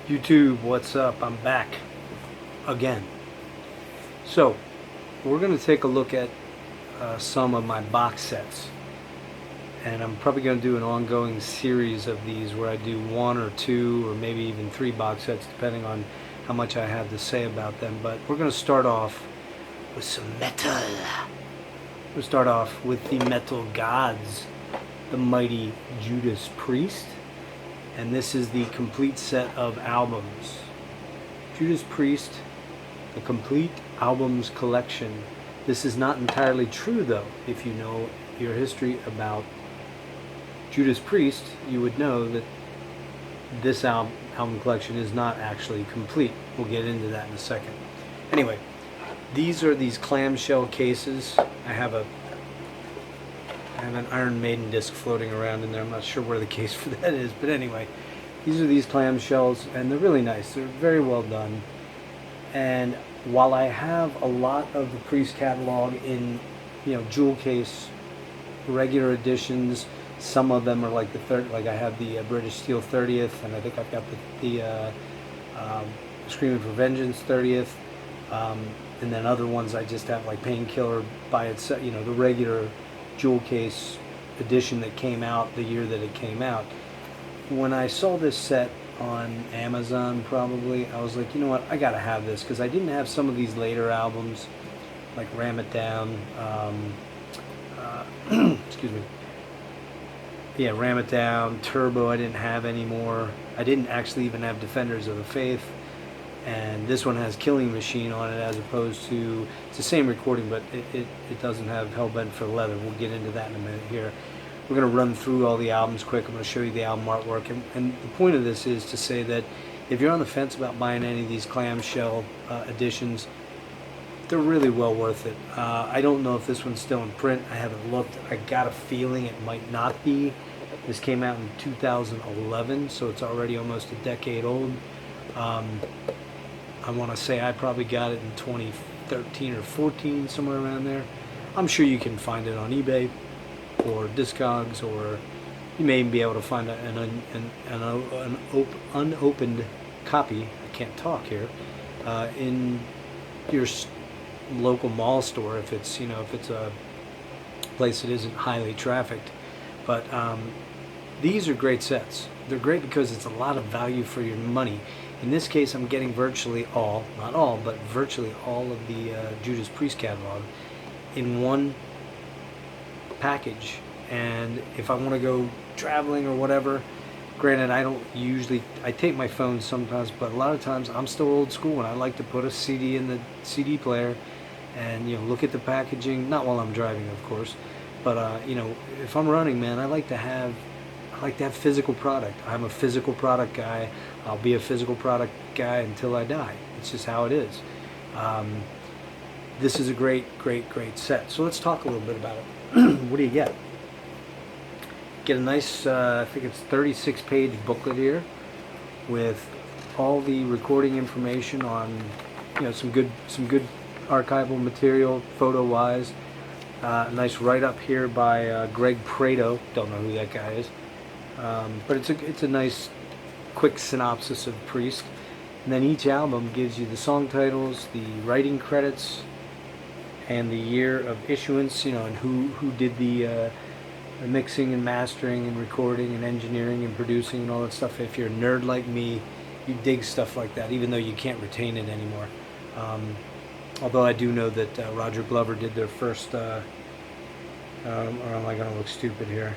YouTube, what's up? I'm back again. So, we're going to take a look at some of my box sets. And I'm probably going to do an ongoing series of these where I do one or two or maybe even three box sets depending on how much I have to say about them. But we're going to start off with some metal. We'll start off with the metal gods, the mighty Judas Priest. And this is the complete set of albums. Judas Priest, the complete albums collection. This is not entirely true though. If you know your history about Judas Priest, you would know that this album collection is not actually complete. We'll get into that in a second. Anyway, these are these clamshell cases. I have an Iron Maiden disc floating around in there. I'm not sure where the case for that is, but anyway, these are these clamshells, and they're really nice. They're very well done. And while I have a lot of the Priest catalog in, jewel case, regular editions, some of them are like the third. Like I have the British Steel 30th, and I think I've got the Screaming for Vengeance 30th, and then other ones I just have like Painkiller by itself. The regular jewel case edition that came out the year that it came out. When I saw this set on Amazon, probably, I was like, you know what, I gotta have this, because I didn't have some of these later albums, like Ram It Down, excuse me, yeah, Ram It Down, Turbo I didn't have anymore. I didn't actually even have Defenders of the Faith, and this one has Killing Machine on it, as opposed to, it's the same recording, but it doesn't have Hellbent for Leather. We'll get into that in a minute here. We're going to run through all the albums quick. I'm going to show you the album artwork, and the point of this is to say that if you're on the fence about buying any of these clamshell editions, they're really well worth it. I don't know if this one's still in print. I haven't looked. I got a feeling it might not be. This came out in 2011, so it's already almost a decade old. I want to say I probably got it in 2013 or 14, somewhere around there. I'm sure you can find it on eBay or Discogs, or you may even be able to find an unopened copy, I can't talk here, in your local mall store if it's a place that isn't highly trafficked. But these are great sets. They're great because it's a lot of value for your money. In this case, I'm getting virtually all, not all, but virtually all of the Judas Priest catalog in one package. And if I want to go traveling or whatever, granted, I take my phone sometimes, but a lot of times I'm still old school, and I like to put a CD in the CD player and look at the packaging, not while I'm driving, of course, but if I'm running, man, I like to have physical product. I'm a physical product guy. I'll be a physical product guy until I die. It's just how it is. This is a great set. So let's talk a little bit about it. What do you get? Get a nice, I think it's 36-page booklet here with all the recording information on, some good archival material, photo-wise. Nice write-up here by Greg Prado. Don't know who that guy is. But it's a nice quick synopsis of Priest, and then each album gives you the song titles, the writing credits, and the year of issuance, and who did the mixing and mastering and recording and engineering and producing and all that stuff. If you're a nerd like me, you dig stuff like that, even though you can't retain it anymore. Although I do know that Roger Glover did their first, or am I going to look stupid here?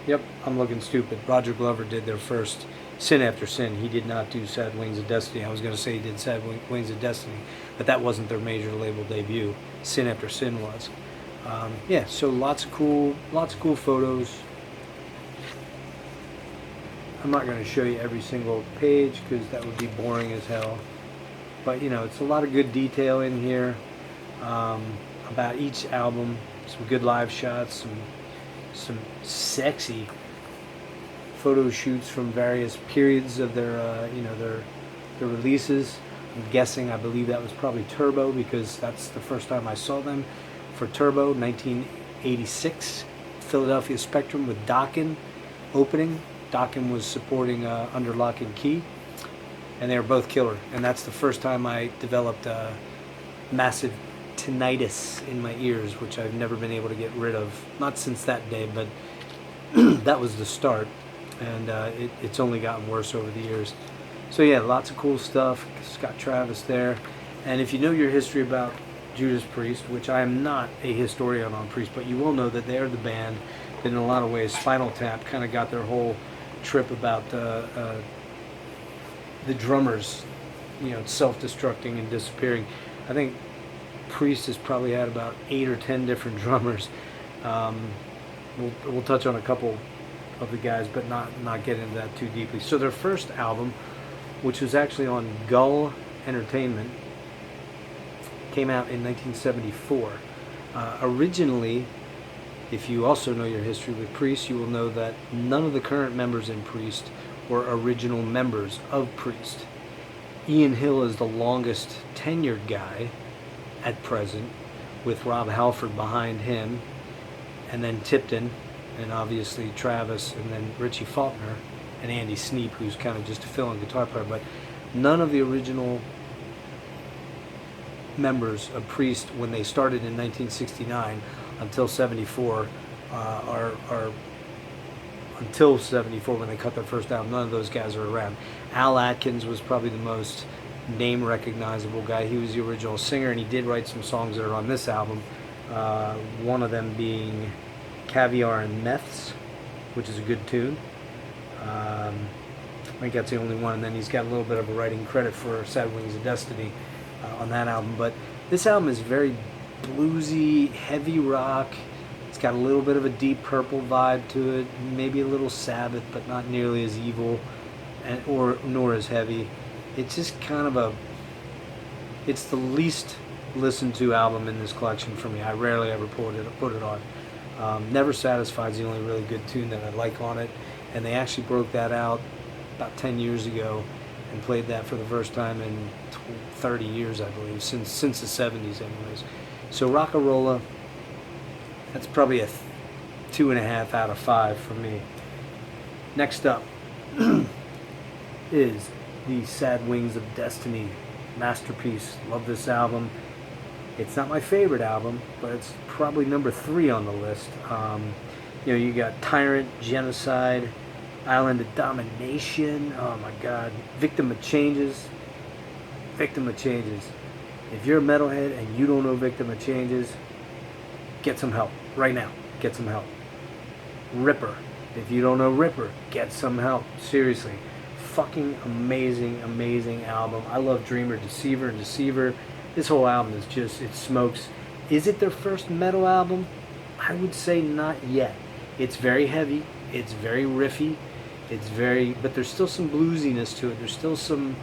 Yep, I'm looking stupid. Roger Glover did their first Sin After Sin. He did not do Sad Wings of Destiny. I was going to say he did Sad Wings of Destiny, but that wasn't their major label debut. Sin After Sin was. Yeah, so lots of cool photos. I'm not going to show you every single page because that would be boring as hell. But it's a lot of good detail in here about each album. Some good live shots, some sexy photo shoots from various periods of their their releases. I believe that was probably Turbo, because that's the first time I saw them for Turbo, 1986, Philadelphia Spectrum with Dokken opening. Dokken was supporting Under Lock and Key, and they were both killer. And that's the first time I developed massive tinnitus in my ears, which I've never been able to get rid of. Not since that day, but that was the start, and it's only gotten worse over the years. So yeah, lots of cool stuff. Scott Travis there. And if you know your history about Judas Priest, which I am not a historian on Priest, but you will know that they are the band that in a lot of ways Spinal Tap kind of got their whole trip about the drummers, self-destructing and disappearing. I think Priest has probably had about 8 or 10 different drummers. We'll touch on a couple of the guys, but not get into that too deeply. So their first album, which was actually on Gull Entertainment, came out in 1974. Originally, if you also know your history with Priest, you will know that none of the current members in Priest were original members of Priest. Ian Hill is the longest tenured guy at present, with Rob Halford behind him, and then Tipton, and obviously Travis, and then Richie Faulkner, and Andy Sneap, who's kind of just a fill-in guitar player. But none of the original members of Priest, when they started in 1969 until 74, until 74 when they cut their first album, none of those guys are around. Al Atkins was probably the most name recognizable guy. He was the original singer, and he did write some songs that are on this album, one of them being Caviar and Meths, which is a good tune. I think that's the only one, and then he's got a little bit of a writing credit for Sad Wings of Destiny on that album. But this album is very bluesy, heavy rock. It's got a little bit of a Deep Purple vibe to it, maybe a little Sabbath, but not nearly as evil, nor as heavy. It's just kind of it's the least listened to album in this collection for me. I rarely ever put it on. Never Satisfied is the only really good tune that I like on it, and they actually broke that out about 10 years ago and played that for the first time in 30 years, I believe, since the 70s anyways. So Rock-a-Rolla, that's probably a 2.5 out of 5 for me. Next up is the Sad Wings of Destiny masterpiece. Love this album. It's not my favorite album, but it's probably number 3 on the list. You got Tyrant, Genocide, Island of Domination, oh my god, Victim of Changes. Victim of Changes. If you're a metalhead and you don't know Victim of Changes, get some help right now. Get some help. Ripper. If you don't know Ripper, get some help. Seriously. Fucking amazing album. I love Dreamer, Deceiver, and Deceiver. This whole album is just, it smokes. Is it their first metal album? I would say not yet. It's very heavy. It's very riffy. But there's still some bluesiness to it. There's still some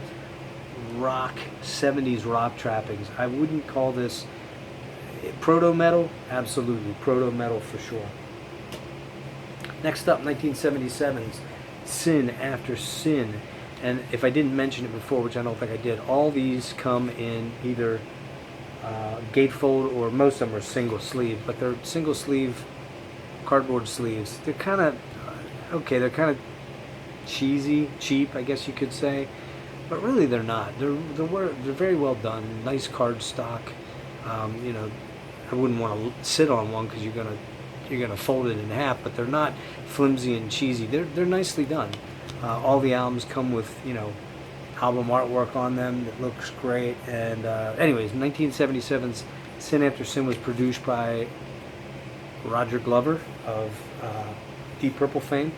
rock, 70s rock trappings. I wouldn't call this proto-metal. Absolutely. Proto-metal for sure. Next up, 1977's Sin After Sin. And if I didn't mention it before, which I don't think I did, all these come in either gatefold, or most of them are single sleeve, but they're single sleeve cardboard sleeves. They're kind of okay, they're kind of cheap, I guess you could say, but really they're not. They're very well done, nice card stock. I wouldn't want to sit on one because you're gonna fold it in half, but they're not flimsy and cheesy. They're nicely done. All the albums come with album artwork on them that looks great. And anyways, 1977's Sin After Sin was produced by Roger Glover of Deep Purple fame,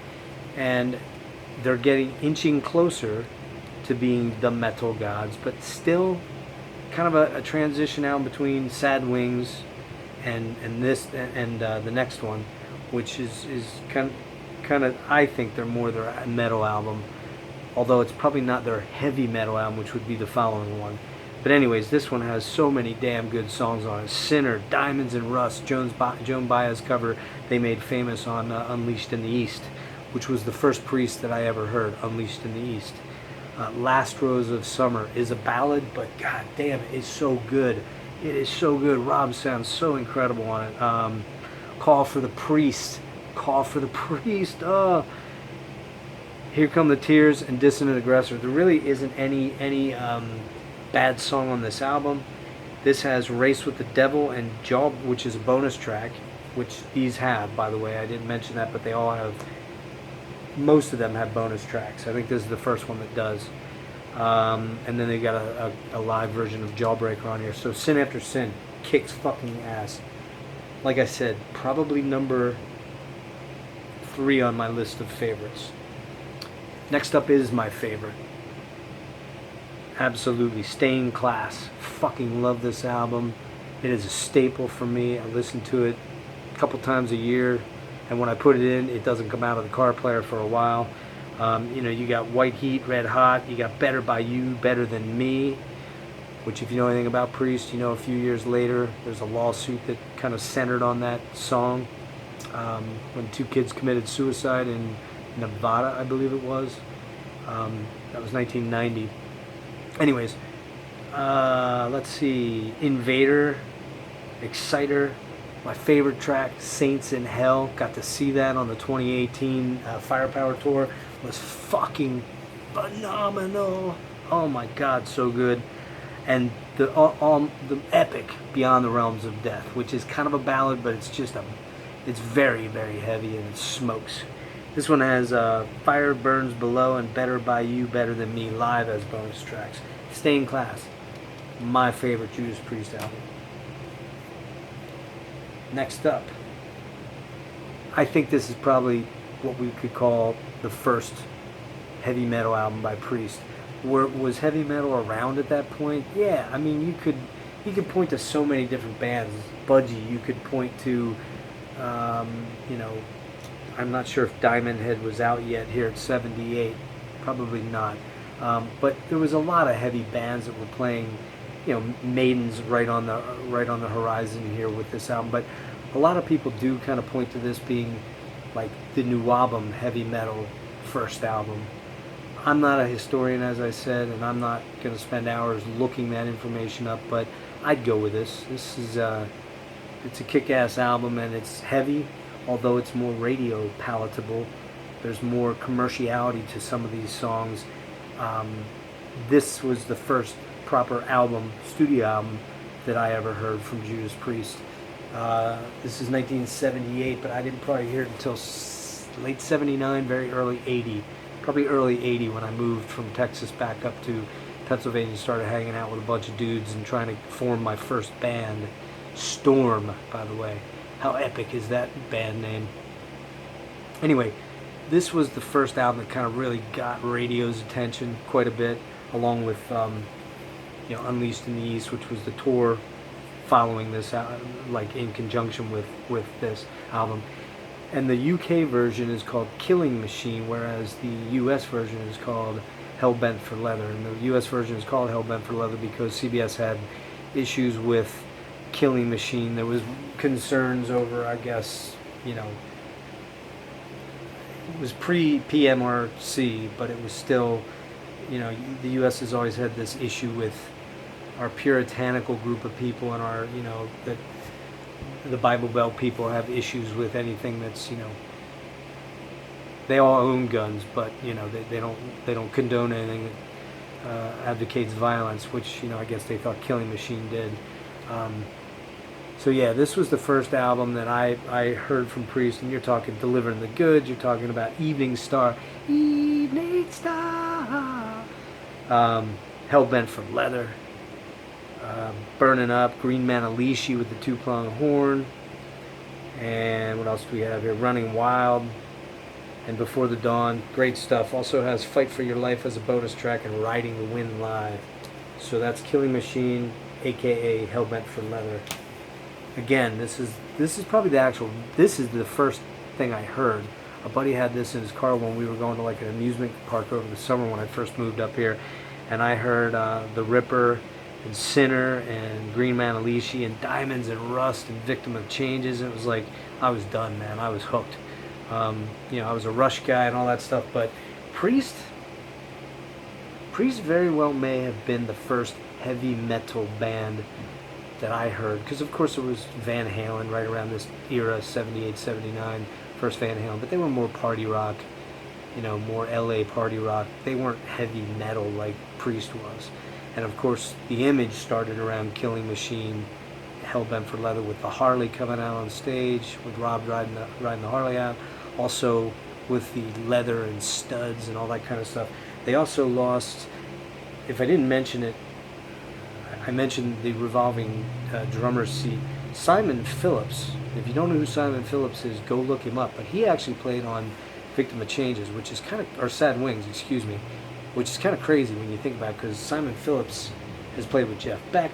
and they're inching closer to being the metal gods, but still kind of a transition album between Sad Wings and this and the next one, which is kind of I think they're more their metal album, although it's probably not their heavy metal album, which would be the following one. But anyways, this one has so many damn good songs on it. Sinner, Diamonds and Rust, Joan Baez's cover they made famous on Unleashed in the East, which was the first Priest that I ever heard, Unleashed in the East. Last Rose of Summer is a ballad, but god damn, it's so good. It is so good. Rob sounds so incredible on it. Call for the Priest. Here Come the Tears and Dissonant Aggressor. There really isn't any bad song on this album. This has Race with the Devil and Jaw, which is a bonus track, which these have, by the way. I didn't mention that, but they all have, most of them have bonus tracks. I think this is the first one that does. And then they got a live version of Jawbreaker on here. So Sin After Sin kicks fucking ass. Like I said, probably number 3 on my list of favorites. Next up is my favorite. Absolutely, Stained Class. Fucking love this album. It is a staple for me. I listen to it a couple times a year, and when I put it in, it doesn't come out of the car player for a while. You got White Heat, Red Hot. You got Better by You, Better Than Me, which, if you know anything about Priest, you know a few years later there's a lawsuit that kind of centered on that song when 2 kids committed suicide in Nevada, I believe it was. That was 1990. Anyways, let's see. Invader, Exciter, my favorite track, Saints in Hell. Got to see that on the 2018 Firepower tour. Was fucking phenomenal. Oh my God, so good. And the epic Beyond the Realms of Death, which is kind of a ballad, but it's very, very heavy and it smokes. This one has Fire Burns Below and Better by You, Better Than Me live as bonus tracks. Stained Class, my favorite Judas Priest album. Next up, I think this is probably what we could call the first heavy metal album by Priest. Was heavy metal around at that point? Yeah, I mean, you could point to so many different bands. Budgie, you could point to, I'm not sure if Diamond Head was out yet here at 78. Probably not. But there was a lot of heavy bands that were playing, Maiden's right on the horizon here with this album. But a lot of people do kind of point to this being like the new album, heavy metal first album. I'm not a historian, as I said, and I'm not going to spend hours looking that information up, but I'd go with this. This is it's a kick-ass album, and it's heavy, although it's more radio palatable. There's more commerciality to some of these songs. This was the first proper album, studio album, that I ever heard from Judas Priest. This is 1978, but I didn't probably hear it until late 79, very early 80. Probably early 80 when I moved from Texas back up to Pennsylvania and started hanging out with a bunch of dudes and trying to form my first band. Storm, by the way. How epic is that band name? Anyway, this was the first album that kind of really got radio's attention quite a bit, along with Unleashed in the East, which was the tour following this, like in conjunction with this album. And the UK version is called Killing Machine, whereas the US version is called Hellbent for Leather. And the US version is called Hellbent for Leather because CBS had issues with Killing Machine. There was concerns over, I guess, it was pre-PMRC, but it was still, the US has always had this issue with our puritanical group of people and our, that the Bible Belt people have issues with anything that's, they all own guns, but they don't condone anything that advocates violence, which I guess they thought Killing Machine did. So yeah, this was the first album that I heard from Priest, and you're talking Delivering the Goods, you're talking about Evening Star, Hellbent for Leather, Burning Up, Green Manalishi with the 2-prong horn, and what else do we have here? Running Wild, and Before the Dawn. Great stuff. Also has Fight for Your Life as a bonus track and Riding the Wind live. So that's Killing Machine, aka Hellbent for Leather. Again, this is probably this is the first thing I heard. A buddy had this in his car when we were going to like an amusement park over the summer when I first moved up here, and I heard The Ripper and Sinner and Green Manalishi and Diamonds and Rust and Victim of Changes. And it was like, I was done, man. I was hooked. I was a Rush guy and all that stuff, but Priest very well may have been the first heavy metal band that I heard, because of course it was Van Halen right around this era, 78, 79, first Van Halen, but they were more party rock, you know, more LA party rock. They weren't heavy metal like Priest was. And of course, the Image started around Killing Machine, Hellbent for Leather, with the Harley coming out on stage, with Rob riding the Harley out. Also with the leather and studs and all that kind of stuff. They also lost, if I didn't mention it, I mentioned the revolving drummer's seat. Simon Phillips, if you don't know who Simon Phillips is, go look him up. But he actually played on Victim of Changes, which is kind of, or Sad Wings, excuse me, which is kind of crazy when you think about it, because Simon Phillips has played with Jeff Beck.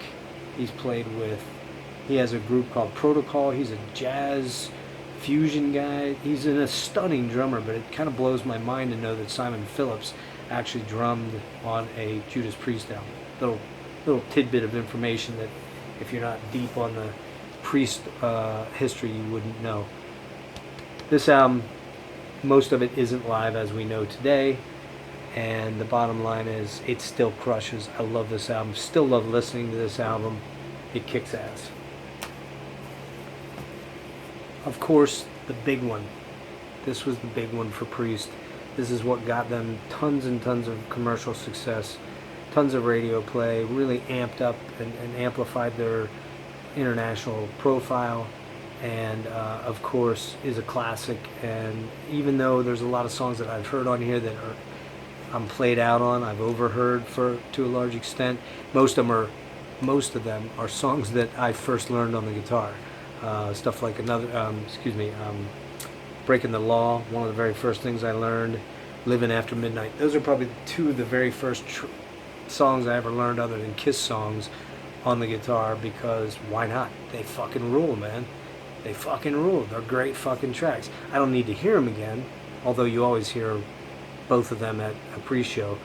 He has a group called Protocol. He's a jazz fusion guy. He's a stunning drummer, but it kind of blows my mind to know that Simon Phillips actually drummed on a Judas Priest album. Little tidbit of information that if you're not deep on the Priest history, you wouldn't know. This album, most of it isn't live as we know today, and the bottom line is it still crushes. I love this album, still love listening to this album. It kicks ass. Of course, the big one. This was the big one for Priest. This is what got them tons and tons of commercial success, tons of radio play, really amped up and amplified their international profile, and of course is a classic. And even though there's a lot of songs that I've heard on here that I'm played out on, I've overheard to a large extent, most of them are songs that I first learned on the guitar. Stuff like Breaking the Law, one of the very first things I learned, Living After Midnight. Those are probably two of the very first songs I ever learned other than Kiss songs on the guitar, because why not? They fucking rule, man. They fucking rule. They're great fucking tracks. I don't need to hear them again, although you always hear both of them at a pre-show,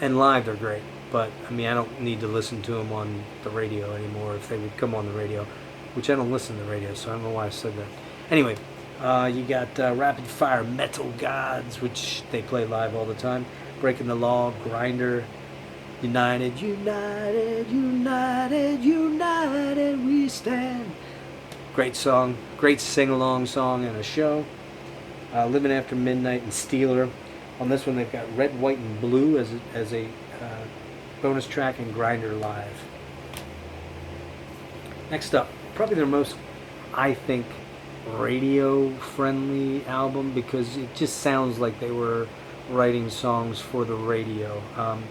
and live they're great. But I mean, I don't need to listen to them on the radio anymore if they would come on the radio, which I don't listen to the radio, so I don't know why I said that. Anyway, you got Rapid Fire, Metal Gods, which they play live all the time. Breaking the Law, Grinder, United, United, United, United we stand. Great song, great sing-along song in a show. Living After Midnight and Steeler. On this one they've got Red, White, and Blue as a bonus track, and Grinder live. Next up, probably their most, I think, radio-friendly album, because it just sounds like they were writing songs for the radio.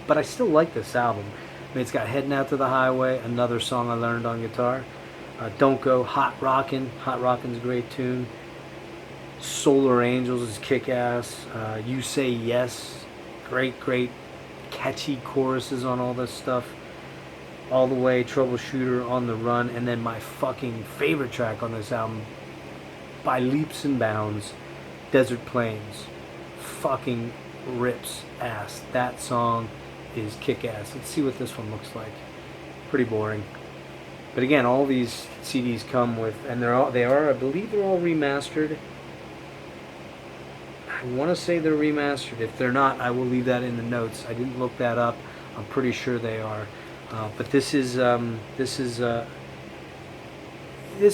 But I still like this album. I mean, it's got Heading Out to the Highway, another song I learned on guitar. Don't Go, Hot Rockin'. Hot Rockin's a great tune. Solar Angels is kick-ass. You Say Yes, great catchy choruses on all this stuff. All the Way, Troubleshooter, On the Run, and then my fucking favorite track on this album, by leaps and bounds, Desert Plains. Fucking rips ass. That song is kick-ass. Let's see what this one looks like. Pretty boring. But again, all these CDs come with, and they are, I believe they're all remastered. I want to say they're remastered. If they're not, I will leave that in the notes. I didn't look that up. I'm pretty sure they are. But this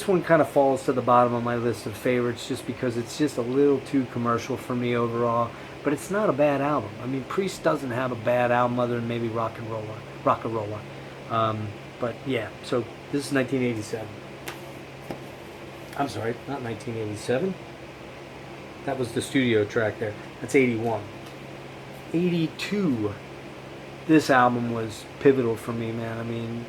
one kind of falls to the bottom of my list of favorites, just because it's just a little too commercial for me overall. But it's not a bad album. I mean, Priest doesn't have a bad album other than maybe Rock-a-Rolla. But yeah, so this is 1987. I'm sorry, not 1987. That was the studio track there. That's 81. 82. This album was pivotal for me, man. I mean,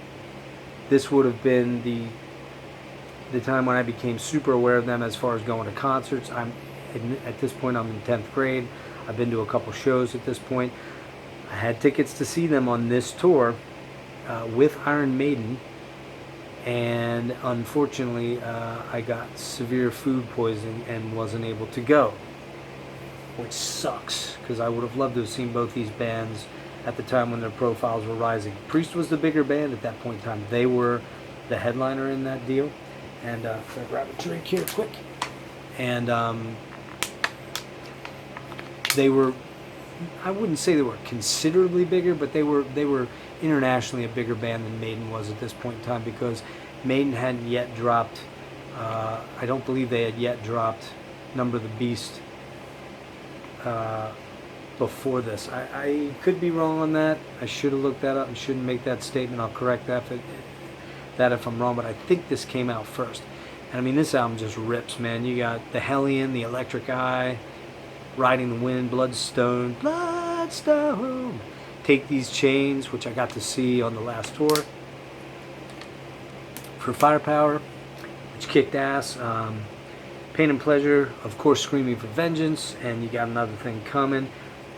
this would have been the time when I became super aware of them as far as going to concerts. At this point, I'm in 10th grade. I've been to a couple shows at this point. I had tickets to see them on this tour with Iron Maiden, and unfortunately I got severe food poisoning and wasn't able to go, which sucks, because I would have loved to have seen both these bands at the time when their profiles were rising. Priest was the bigger band at that point in time. They were the headliner in that deal. And I'm gonna grab a drink here quick. And they were, I wouldn't say they were considerably bigger, but they were internationally a bigger band than Maiden was at this point in time, because Maiden hadn't yet dropped, I don't believe they had yet dropped Number of the Beast before this. I could be wrong on that. I should have looked that up and shouldn't make that statement. I'll correct that if I'm wrong, but I think this came out first. And I mean, this album just rips, man. You got The Hellion, The Electric Eye, Riding the Wind, Bloodstone, Take These Chains, which I got to see on the last tour for Firepower, which kicked ass. Pain and Pleasure, of course, Screaming for Vengeance, and you got another thing coming.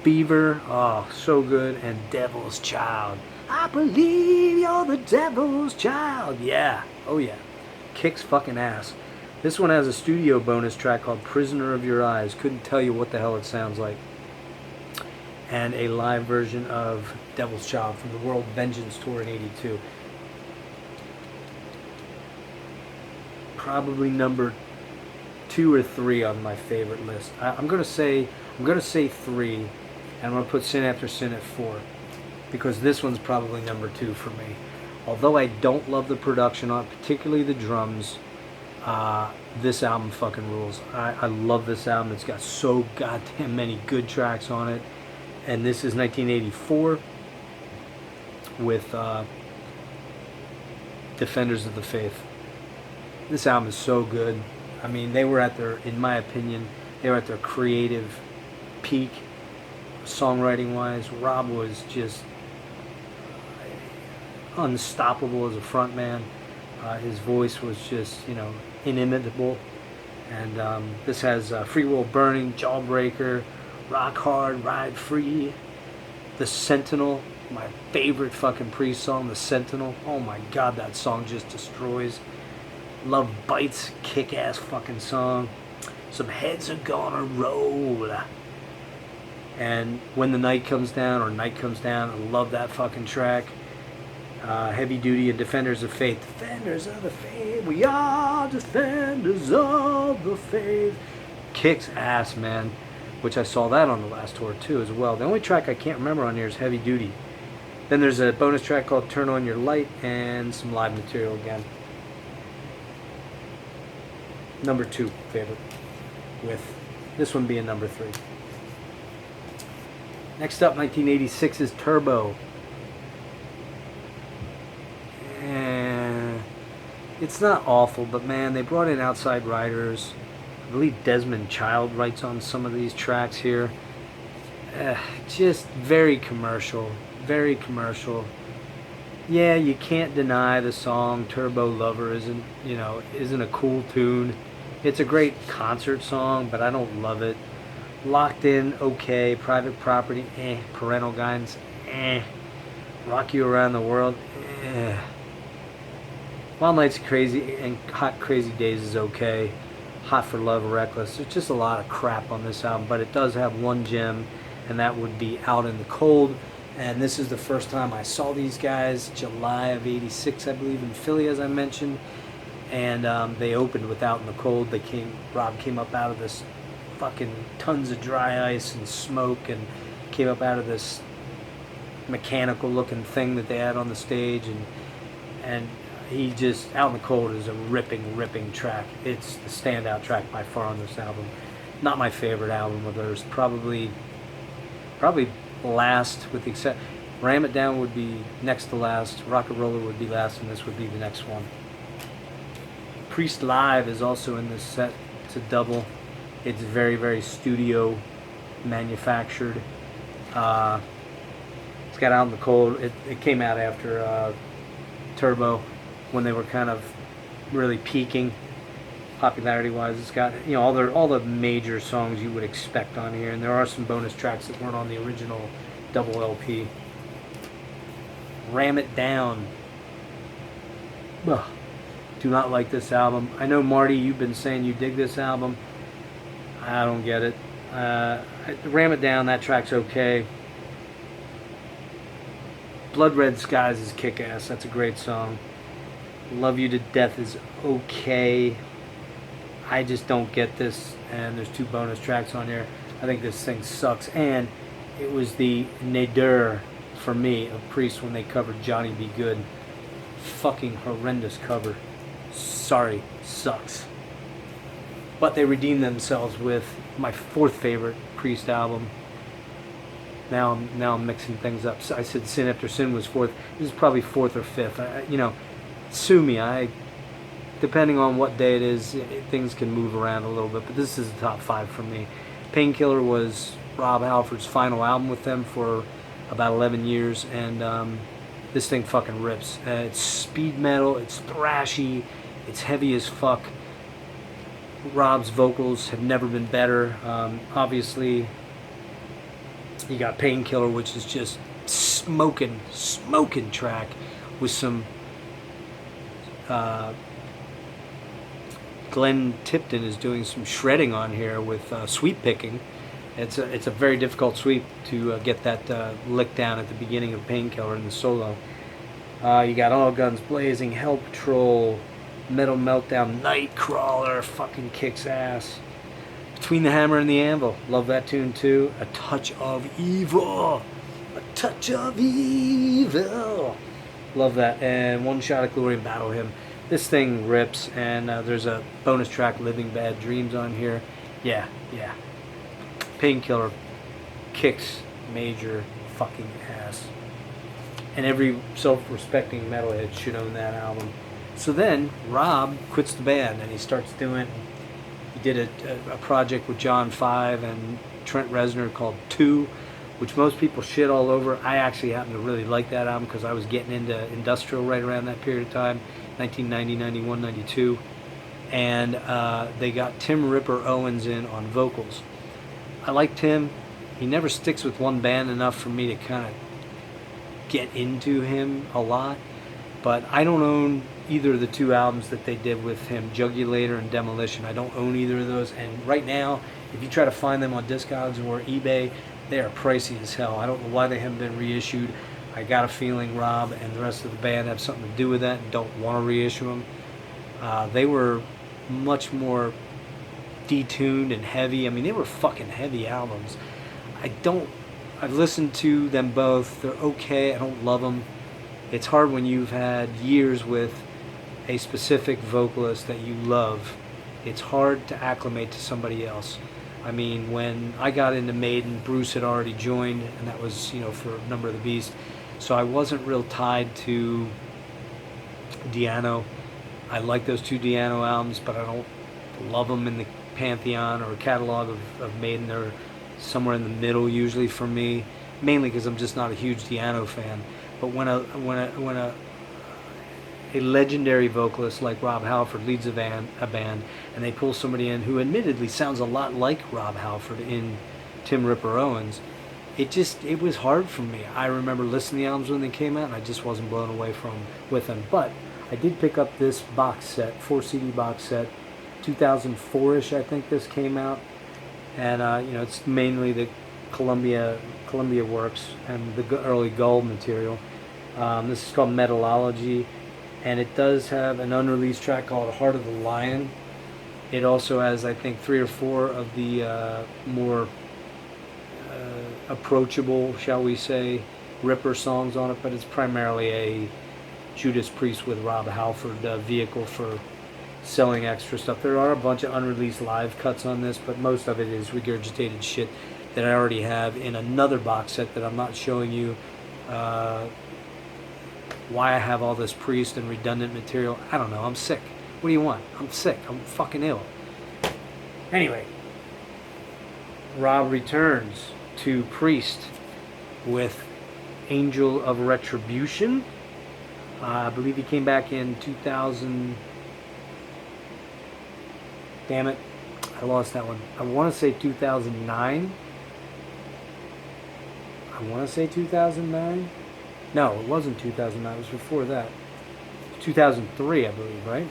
Fever, oh, so good, and Devil's Child. I believe you're the devil's child. Yeah, oh yeah, kicks fucking ass. This one has a studio bonus track called Prisoner of Your Eyes. Couldn't tell you what the hell it sounds like. And a live version of Devil's Child from the World Vengeance Tour in '82. Probably number 2 or 3 on my favorite list. I'm gonna say 3, and I'm gonna put Sin After Sin at 4, because this one's probably number 2 for me. Although I don't love the production on it, particularly the drums, this album fucking rules. I love this album. It's got so goddamn many good tracks on it. And this is 1984 with Defenders of the Faith. This album is so good. I mean, they were at their, in my opinion, they were at their creative peak, songwriting-wise. Rob was just unstoppable as a frontman. His voice was just, inimitable. And this has Free Will Burning, Jawbreaker, Rock Hard, Ride Free, The Sentinel, my favorite fucking Priest song, The Sentinel. Oh my god, that song just destroys. Love Bites, kick-ass fucking song. Some Heads Are Gonna Roll. And When the Night Comes Down, or Night Comes Down, I love that fucking track. Heavy Duty and Defenders of Faith. Defenders of the Faith, we are defenders of the faith. Kicks ass, man. Which I saw that on the last tour too as well. The only track I can't remember on here is Heavy Duty. Then there's a bonus track called Turn On Your Light and some live material again. Number 2 favorite, with this one being number 3. Next up, 1986 is Turbo. And it's not awful, but man, they brought in outside writers. I believe Desmond Child writes on some of these tracks here. Just very commercial, very commercial. Yeah, you can't deny the song Turbo Lover isn't a cool tune. It's a great concert song, but I don't love it. Locked In, okay. Private Property, Parental Guidance, Rock You Around the World, Wild Nights Crazy and Hot Crazy Days is okay. Hot for Love, Reckless. There's just a lot of crap on this album, but it does have one gem, and that would be Out in the Cold. And this is the first time I saw these guys, July of '86, I believe, in Philly, as I mentioned. And they opened with Out in the Cold. Rob came up out of this fucking tons of dry ice and smoke, and came up out of this mechanical looking thing that they had on the stage, and he just, Out in the Cold is a ripping track. It's the standout track by far on this album. Not my favorite album of theirs. Probably last, with the exception, Ram It Down would be next to last, Rock-A-Roller would be last, and this would be the next one. Priest Live is also in this set. It's a double. It's very, very studio manufactured. It's got Out in the Cold. It came out after Turbo, when they were kind of really peaking popularity wise. It's got all the major songs you would expect on here, and there are some bonus tracks that weren't on the original double LP. Ram It Down. Ugh. Do not like this album. I know, Marty, you've been saying you dig this album. I don't get it. Ram It Down, that track's okay. Blood Red Skies is kick-ass. That's a great song. Love You to Death is okay. I just don't get this, and there's 2 bonus tracks on here. I think this thing sucks, and it was the nadir for me of Priest when they covered Johnny Be Good. Fucking horrendous cover. Sorry, sucks. But they redeemed themselves with my 4th favorite Priest album, Now I'm mixing things up. So I said Sin After Sin was fourth. This is probably fourth or fifth. Sue me. Depending on what day it is, things can move around a little bit. But this is the top 5 for me. Painkiller was Rob Halford's final album with them for about 11 years, and this thing fucking rips. It's speed metal. It's thrashy. It's heavy as fuck. Rob's vocals have never been better. Obviously, you got Painkiller, which is just smoking track with some Glenn Tipton is doing some shredding on here with sweep picking. It's a very difficult sweep to get that lick down at the beginning of Painkiller in the solo. You got All Guns Blazing, Hell Patrol, Metal Meltdown, Nightcrawler, fucking kicks ass. Between the Hammer and the Anvil, love that tune too. A Touch of Evil, a Touch of Evil, love that. And One Shot at Glory and Battle Hymn. This thing rips, and there's a bonus track, Living Bad Dreams, on here. Yeah. Painkiller kicks major fucking ass. And every self-respecting metalhead should own that album. So then, Rob quits the band, and he starts doing... He did a project with John 5 and Trent Reznor called 2, which most people shit all over. I actually happen to really like that album because I was getting into industrial right around that period of time. 1990, 91, 92, and they got Tim Ripper Owens in on vocals. I like Tim. He never sticks with one band enough for me to kind of get into him a lot, but I don't own either of the 2 albums that they did with him, Jugulator and Demolition. I don't own either of those, and right now, if you try to find them on Discogs or eBay, they are pricey as hell. I don't know why they haven't been reissued. I got a feeling Rob and the rest of the band have something to do with that and don't want to reissue them. They were much more detuned and heavy. I mean, they were fucking heavy albums. I've listened to them both. They're okay. I don't love them. It's hard when you've had years with a specific vocalist that you love. It's hard to acclimate to somebody else. I mean, when I got into Maiden, Bruce had already joined, and that was, for Number of the Beast. So I wasn't real tied to Di'Anno. I like those 2 Di'Anno albums, but I don't love them in the pantheon or catalog of Maiden. They're somewhere in the middle usually for me, mainly because I'm just not a huge Di'Anno fan. But when a legendary vocalist like Rob Halford leads a band, and they pull somebody in who admittedly sounds a lot like Rob Halford in Tim Ripper Owens, it was hard for me. I remember listening to the albums when they came out, and I just wasn't blown away with them. But I did pick up this box set, 4 CD box set, 2004-ish I think this came out, and it's mainly the Columbia works and the early Gull material. This is called Metalogy, and it does have an unreleased track called Heart of the Lion. It also has, I think, 3 or 4 of the more approachable, shall we say, Ripper songs on it, but it's primarily a Judas Priest with Rob Halford vehicle for selling extra stuff. There are a bunch of unreleased live cuts on this, but most of it is regurgitated shit that I already have in another box set that I'm not showing you. Why I have all this Priest and redundant material, I don't know. I'm sick. What do you want? I'm sick. I'm fucking ill. Anyway, Rob returns to Priest with Angel of Retribution. I believe he came back in 2000. Damn it, I lost that one. I want to say 2009. I want to say 2009. No, it wasn't 2009. It was before that. 2003, I believe, right?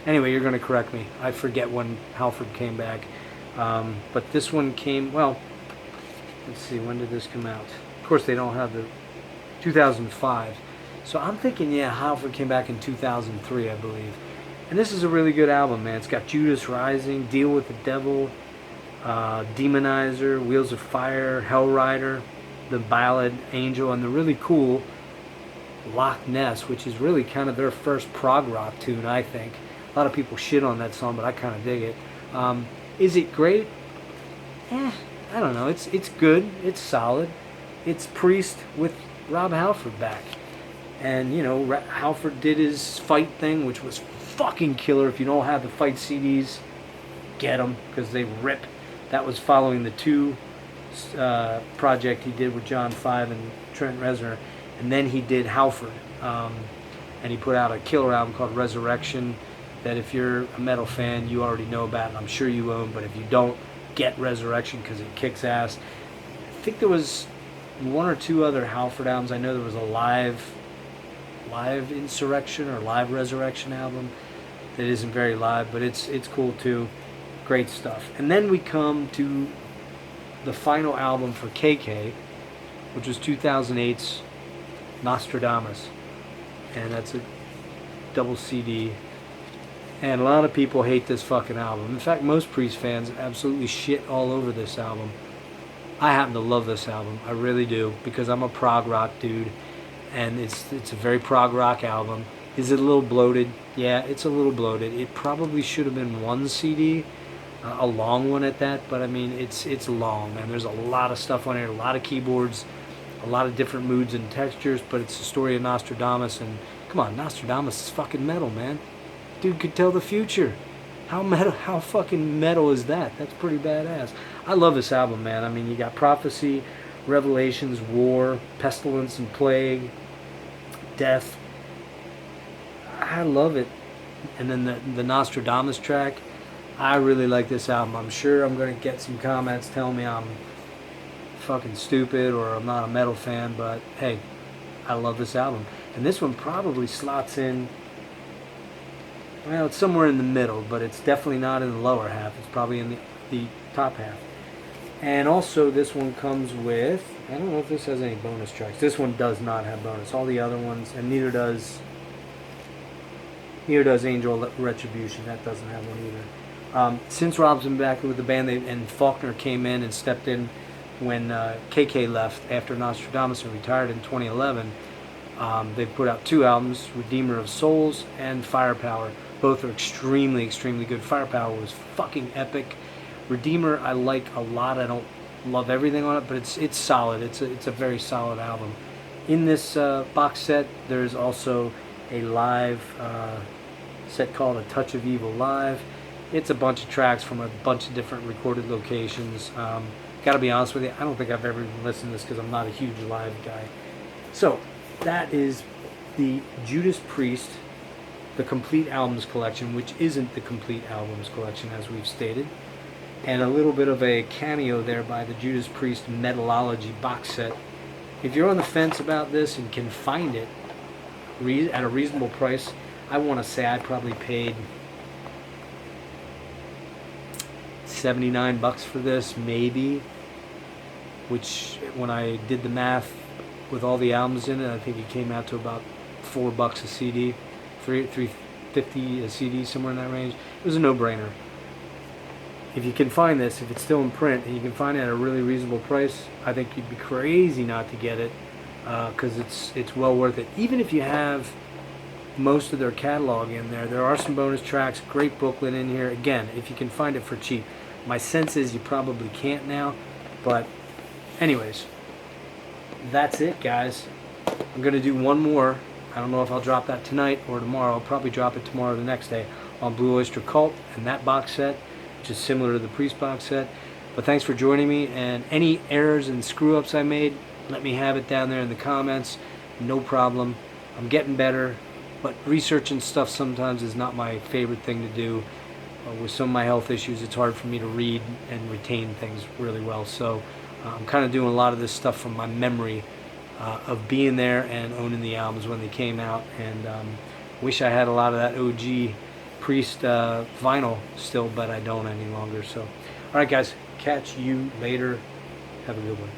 Anyway, you're going to correct me. I forget when Halford came back. But this one came, well, let's see, when did this come out? Of course, they don't have the 2005. So I'm thinking, yeah, Halford came back in 2003, I believe. And this is a really good album, man. It's got Judas Rising, Deal with the Devil, Demonizer, Wheels of Fire, Hell Rider, the ballad Angel, and the really cool Loch Ness, which is really kind of their first prog rock tune, I think. A lot of people shit on that song, but I kind of dig it. Is it great? I don't know. It's good. It's solid. It's Priest with Rob Halford back. And, you know, Halford did his fight thing, which was fucking killer. If you don't have the fight CDs, get them, because they rip. That was following the 2 project he did with John 5 and Trent Reznor. And then he did Halford. And he put out a killer album called Resurrection that if you're a metal fan, you already know about, and I'm sure you own. But if you don't, get Resurrection because it kicks ass. I think there was 1 or 2 other Halford albums. I know there was a live Insurrection or live Resurrection album that isn't very live, but it's cool too. Great stuff. And then we come to the final album for KK, which was 2008's Nostradamus, and that's a double CD. And a lot of people hate this fucking album. In fact, most Priest fans absolutely shit all over this album. I happen to love this album. I really do, because I'm a prog rock dude, and it's a very prog rock album. Is it a little bloated? Yeah, it's a little bloated. It probably should have been 1 CD, a long one at that. But I mean, it's long, and there's a lot of stuff on here, a lot of keyboards, a lot of different moods and textures. But it's the story of Nostradamus, and come on, Nostradamus is fucking metal, man. Dude could tell the future. How fucking metal is that? That's pretty badass. I love this album, man. I mean, you got prophecy, revelations, war, pestilence and plague, death. I love it. And then the Nostradamus track. I really like this album. I'm sure I'm going to get some comments telling me I'm fucking stupid or I'm not a metal fan, but hey, I love this album. And this one probably slots in, well, it's somewhere in the middle, but it's definitely not in the lower half. It's probably in the top half. And also this one comes with, I don't know if this has any bonus tracks. This one does not have bonus. All the other ones, and neither does Angel Retribution. That doesn't have one either. Since Rob's been back with the band, and Faulkner came in and stepped in when KK left after Nostradamus and retired in 2011, they've put out 2 albums, Redeemer of Souls and Firepower. Both are extremely, extremely good. Firepower was fucking epic. Redeemer I like a lot. I don't love everything on it, but it's solid. It's a very solid album. In this box set, there's also a live set called A Touch of Evil Live. It's a bunch of tracks from a bunch of different recorded locations. Gotta be honest with you, I don't think I've ever listened to this because I'm not a huge live guy. So that is the Judas Priest, the Complete Albums Collection, which isn't the Complete Albums Collection as we've stated, and a little bit of a cameo there by the Judas Priest Metalogy box set. If you're on the fence about this and can find it at a reasonable price, I want to say I probably paid $79 for this, maybe, which when I did the math with all the albums in it, I think it came out to about $4 a CD. $3.50 a CD, somewhere in that range. It was a no-brainer. If you can find this, if it's still in print, and you can find it at a really reasonable price, I think you'd be crazy not to get it, because it's well worth it. Even if you have most of their catalog in there, there are some bonus tracks, great booklet in here. Again, if you can find it for cheap. My sense is you probably can't now, but anyways, that's it, guys. I'm going to do one more. I don't know if I'll drop that tonight or tomorrow. I'll probably drop it tomorrow or the next day on Blue Oyster Cult and that box set, which is similar to the Priest box set. But thanks for joining me, and any errors and screw-ups I made, let me have it down there in the comments. No problem. I'm getting better, but researching stuff sometimes is not my favorite thing to do. With some of my health issues, it's hard for me to read and retain things really well. So I'm kind of doing a lot of this stuff from my memory of being there and owning the albums when they came out, and wish I had a lot of that OG Priest vinyl still, but I don't any longer. So, all right, guys, catch you later. Have a good one.